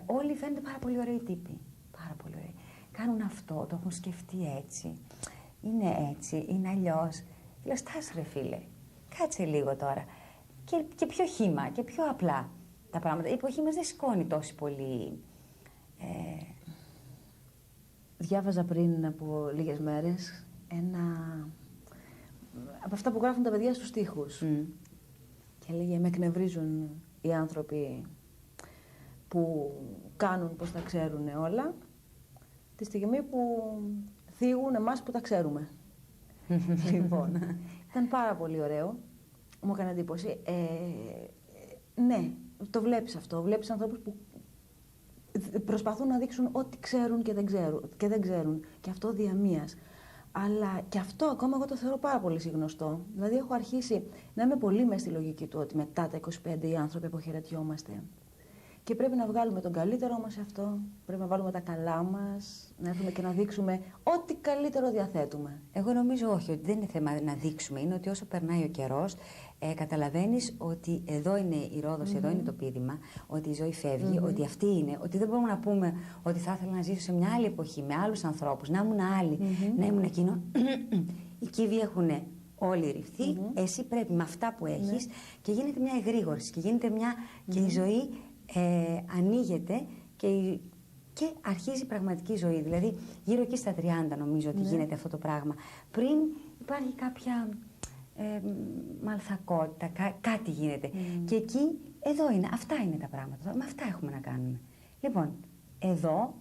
όλοι φαίνονται πάρα πολύ ωραίοι τύποι. Πάρα πολύ ωραίοι. Κάνουν αυτό, το έχουν σκεφτεί έτσι. Είναι έτσι, είναι αλλιώς. Λέω, στάσου ρε φίλε, κάτσε λίγο τώρα. Και πιο χύμα και πιο απλά τα πράγματα. Η εποχή μας δεν σηκώνει τόσο πολύ. Διάβαζα πριν από λίγες μέρες από αυτά που γράφουν τα παιδιά στους στίχους. Και λέγε, με εκνευρίζουν οι άνθρωποι που κάνουν πως τα ξέρουν όλα, τη στιγμή που θίγουν εμάς που τα ξέρουμε. Λοιπόν, ήταν πάρα πολύ ωραίο. Μου έκανε εντύπωση. Ναι, το βλέπεις αυτό. Βλέπεις ανθρώπους που προσπαθούν να δείξουν ό,τι ξέρουν και δεν ξέρουν. Και αυτό διαμίας. Αλλά και αυτό ακόμα εγώ το θεωρώ πάρα πολύ συγνωστό. Δηλαδή έχω αρχίσει να είμαι πολύ μες στη λογική του ότι μετά τα 25 οι άνθρωποι αποχαιρετιόμαστε. Και πρέπει να βγάλουμε τον καλύτερό μας σε αυτό, πρέπει να βάλουμε τα καλά μας, να έρθουμε και να δείξουμε ό,τι καλύτερο διαθέτουμε. Εγώ νομίζω όχι, ότι δεν είναι θέμα να δείξουμε, είναι ότι όσο περνάει ο καιρός, καταλαβαίνεις ότι εδώ είναι η Ρόδος, εδώ είναι το πείδημα, ότι η ζωή φεύγει, ότι αυτή είναι, ότι δεν μπορούμε να πούμε ότι θα ήθελα να ζήσω σε μια άλλη εποχή, με άλλους ανθρώπους, να ήμουν άλλη, να ήμουν εκείνο. Οι κύβοι έχουν όλοι ρηφθεί, εσύ πρέπει με αυτά που έχεις και γίνεται μια εγρήγορση και γίνεται μια και η ζωή ανοίγεται και αρχίζει η πραγματική ζωή. Δηλαδή γύρω εκεί στα 30 νομίζω ότι γίνεται αυτό το πράγμα. Πριν υπάρχει κάποια μαλθακότητα, κάτι γίνεται. Και εκεί, εδώ είναι, αυτά είναι τα πράγματα. Με αυτά έχουμε να κάνουμε. Λοιπόν, εδώ,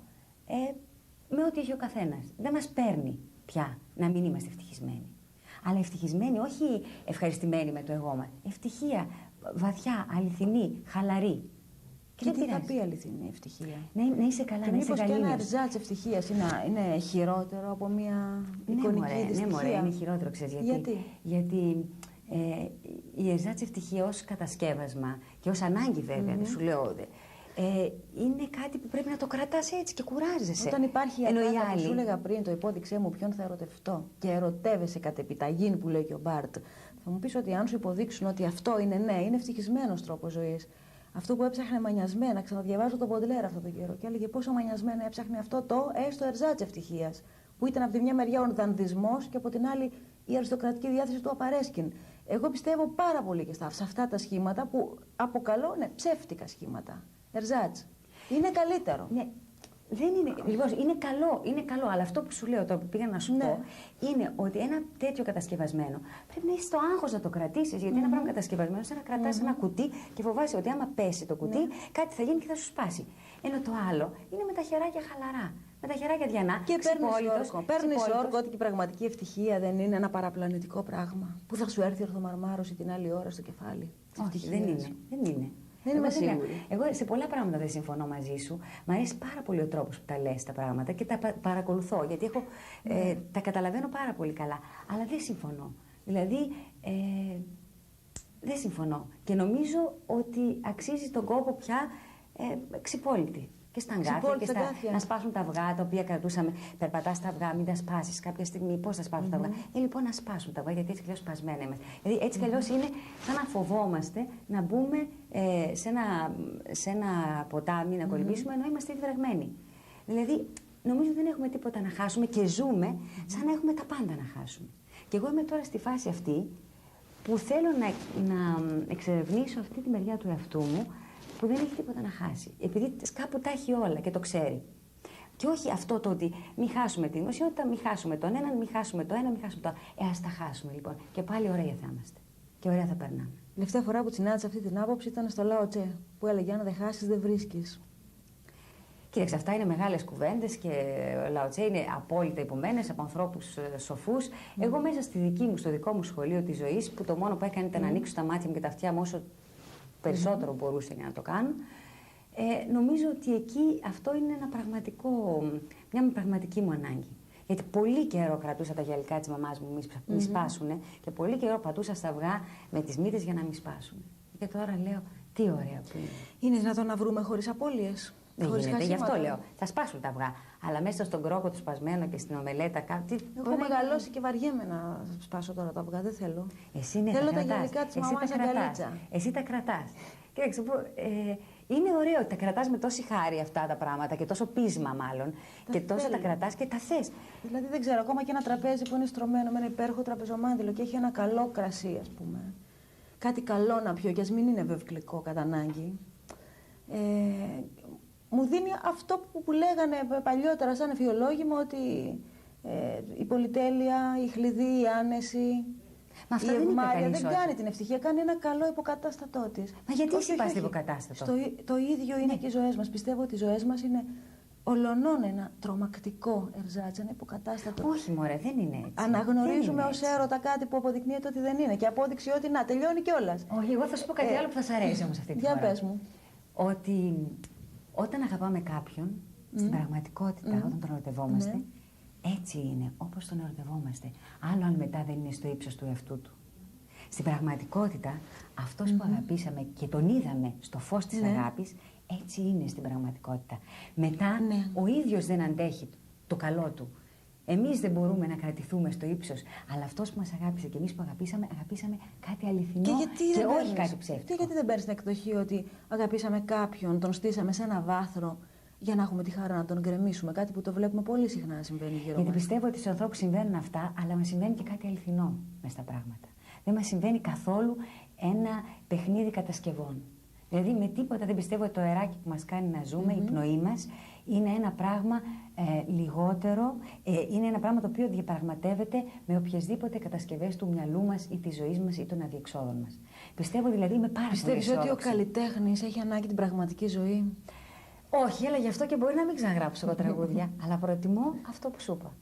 με ό,τι έχει ο καθένας. Δεν μας παίρνει πια να μην είμαστε ευτυχισμένοι. Αλλά ευτυχισμένοι, όχι ευχαριστημένοι με το εγώ μας. Ευτυχία, βαθιά, αληθινή, χαλαρή. Και τι θα πει αληθινή ευτυχία? Να είσαι καλά, να είσαι καλή. Και ένα ριζάτς ευτυχίας είναι χειρότερο από μια εικονική δυστυχία? Ναι, μωρέ, είναι χειρότερο, ξέρεις γιατί η ριζάτς ευτυχία ως κατασκεύασμα και ως ανάγκη βέβαια, σου λέω, είναι κάτι που πρέπει να το κρατάς έτσι και κουράζεσαι. Όταν υπάρχει η ατάκα που σου έλεγα πριν, το υπόδειξέ μου ποιον θα ερωτευτώ και ερωτεύεσαι κατ' επιταγήν που λέει και ο Μπάρτ, θα μου πεις ότι αν σου υποδείξουν ότι αυτό είναι είναι ευτυχισμένος τρόπος ζωής. Αυτό που έψαχνε μανιασμένα, ξαναδιαβάζω τον Μποντλέρ αυτόν τον καιρό και έλεγε πόσο μανιασμένα έψαχνε αυτό το έστω ερζάτς ευτυχίας. Που ήταν από τη μια μεριά ο δανδισμός και από την άλλη η αριστοκρατική διάθεση του απαρέσκην. Εγώ πιστεύω πάρα πολύ και σε αυτά τα σχήματα που αποκαλώ ψεύτικα σχήματα. Ερζάτς. Είναι καλύτερο. Ναι. Δεν είναι, λοιπόν, είναι καλό, αλλά αυτό που σου λέω τώρα που πήγα να σου πω είναι ότι ένα τέτοιο κατασκευασμένο πρέπει να είσαι στο άγχος να το κρατήσεις. Γιατί ένα πράγμα κατασκευασμένο σαν να κρατάς ένα κουτί και φοβάσαι ότι άμα πέσει το κουτί κάτι θα γίνει και θα σου σπάσει. Ενώ το άλλο είναι με τα χεράκια χαλαρά. Με τα χεράκια διανά. Και παίρνεις όρκο ότι η πραγματική ευτυχία δεν είναι ένα παραπλανητικό πράγμα που θα σου έρθει ορθομαρμάρωση την άλλη ώρα στο κεφάλι. Όχι, δεν είναι. Δεν είμαι σίγουρη. Εγώ σε πολλά πράγματα δεν συμφωνώ μαζί σου. Μ' αρέσει πάρα πολύ ο τρόπος που τα λες τα πράγματα και τα παρακολουθώ. Γιατί τα καταλαβαίνω πάρα πολύ καλά. Αλλά δεν συμφωνώ. Δηλαδή, δεν συμφωνώ. Και νομίζω ότι αξίζει τον κόπο πια ξυπόλυτη. Και στα αγκάθια και να σπάσουν τα αυγά τα οποία κρατούσαμε. Περπατάς τα αυγά, μην τα σπάσεις κάποια στιγμή. Πώς θα σπάσουν τα αυγά? Λοιπόν, να σπάσουν τα αυγά, γιατί έτσι κι αλλιώς σπασμένα είμαστε. Δηλαδή, έτσι κι αλλιώς είναι σαν να φοβόμαστε να μπούμε σε ένα ποτάμι, να κολυμπήσουμε, ενώ είμαστε ήδη βρεγμένοι. Δηλαδή, νομίζω δεν έχουμε τίποτα να χάσουμε και ζούμε σαν να έχουμε τα πάντα να χάσουμε. Και εγώ είμαι τώρα στη φάση αυτή που θέλω να εξερευνήσω αυτή τη μεριά του εαυτού μου, που δεν έχει τίποτα να χάσει. Επειδή κάπου τα έχει όλα και το ξέρει. Και όχι αυτό το ότι μην χάσουμε τη δημοσιότητα, μην χάσουμε τον έναν, μην χάσουμε το ένα, μην χάσουμε το άλλο. Ας τα χάσουμε λοιπόν. Και πάλι ωραία θα είμαστε. Και ωραία θα περνάμε. Η τελευταία φορά που συνάντησα αυτή την άποψη ήταν στο Λάο Τσε, που έλεγε: αν δεν χάσεις, δεν βρίσκεις. Κοίταξε, αυτά είναι μεγάλες κουβέντες και ο Λάο Τσε είναι απόλυτα υπομένες από ανθρώπους σοφούς. Εγώ μέσα στο δικό μου σχολείο της ζωής, που το μόνο που έκανε ήταν να ανοίξω τα μάτια μου και τα αυτιά μου όσο περισσότερο μπορούσε για να το κάνω. Νομίζω ότι εκεί αυτό είναι μια πραγματική μου ανάγκη. Γιατί πολύ καιρό κρατούσα τα γυαλικά της μαμάς μου μη σπάσουνε και πολύ καιρό πατούσα στα αυγά με τις μύτες για να μην σπάσουνε. Και τώρα λέω, τι ωραία που είναι. Είναι δυνατόν να βρούμε χωρίς απώλειες? Δεν γίνεται, γι' αυτό λέω. Θα σπάσουν τα αυγά. Αλλά μέσα στον κρόκο του σπασμένο και στην ομελέτα κάτι. Έχω μεγαλώσει και βαριέμαι να σπάσω τώρα τα αυγά. Δεν θέλω. Εσύ ναι, θέλω τα γυαλικά της μαμάς αγκαλίτσα. Εσύ τα κρατάς. Κοίταξε, Είναι ωραίο ότι τα κρατάς με τόση χάρη αυτά τα πράγματα και τόσο πείσμα μάλλον. Και τόσο τα κρατάς και τα θες. Δηλαδή δεν ξέρω, ακόμα και ένα τραπέζι που είναι στρωμένο με ένα υπέροχο τραπεζομάντιλο και έχει ένα καλό κρασί, ας πούμε. Κάτι καλό να πιω, και ας μην είναι βευκλικό κατά ανάγκη. Μου δίνει αυτό που λέγανε παλιότερα σαν εφιολόγημα, ότι η πολυτέλεια, η χλειδί, η άνεση, Μα αυτό η δεν ευμάρεια δεν κάνει την ευτυχία, κάνει ένα καλό υποκατάστατό της. Μα γιατί εσύ πας υποκατάστατο? Το ίδιο είναι και οι ζωές μας. Πιστεύω ότι οι ζωές μας είναι ολονών ένα τρομακτικό ερζάτσι, ένα υποκατάστατο. Όχι μωρέ, δεν είναι έτσι. Αναγνωρίζουμε ως έρωτα κάτι που αποδεικνύεται ότι δεν είναι, και απόδειξη ότι να τελειώνει κιόλας. Όχι, εγώ θα σου πω κάτι άλλο που θα σ' αρέσει όμως αυτή τη φορά. Για πες μου. Ότι όταν αγαπάμε κάποιον, στην πραγματικότητα, όταν τον ερωτευόμαστε, έτσι είναι, όπως τον ερωτευόμαστε. Άλλο αν μετά δεν είναι στο ύψος του εαυτού του. Στην πραγματικότητα, αυτός που αγαπήσαμε και τον είδαμε στο φως της αγάπης, έτσι είναι στην πραγματικότητα. Μετά, ο ίδιος δεν αντέχει το καλό του. Εμείς δεν μπορούμε να κρατηθούμε στο ύψος, αλλά αυτός που μας αγάπησε και εμείς που αγαπήσαμε κάτι αληθινό και όχι κάτι ψεύτικο. Και γιατί δεν παίρνεις την εκδοχή ότι αγαπήσαμε κάποιον, τον στήσαμε σε ένα βάθρο για να έχουμε τη χαρά να τον γκρεμίσουμε? Κάτι που το βλέπουμε πολύ συχνά να συμβαίνει γύρω μας. Γιατί πιστεύω ότι στους ανθρώπους συμβαίνουν αυτά, αλλά μας συμβαίνει και κάτι αληθινό μες στα πράγματα. Δεν μας συμβαίνει καθόλου ένα παιχνίδι κατασκευών. Δηλαδή με τίποτα δεν πιστεύω ότι το αεράκι που μας κάνει να ζούμε, η πνοή μας, είναι ένα πράγμα λιγότερο, είναι ένα πράγμα το οποίο διαπραγματεύεται με οποιασδήποτε κατασκευές του μυαλού μας ή της ζωής μας ή των αδιεξόδων μας. Πιστεύω δηλαδή είμαι πάρα πολύ αισιόδοξη. Πιστεύεις ότι ο καλλιτέχνης έχει ανάγκη την πραγματική ζωή? Όχι, αλλά γι' αυτό και μπορεί να μην ξαναγράψω εγώ τραγούδια, αλλά προτιμώ αυτό που σου είπα.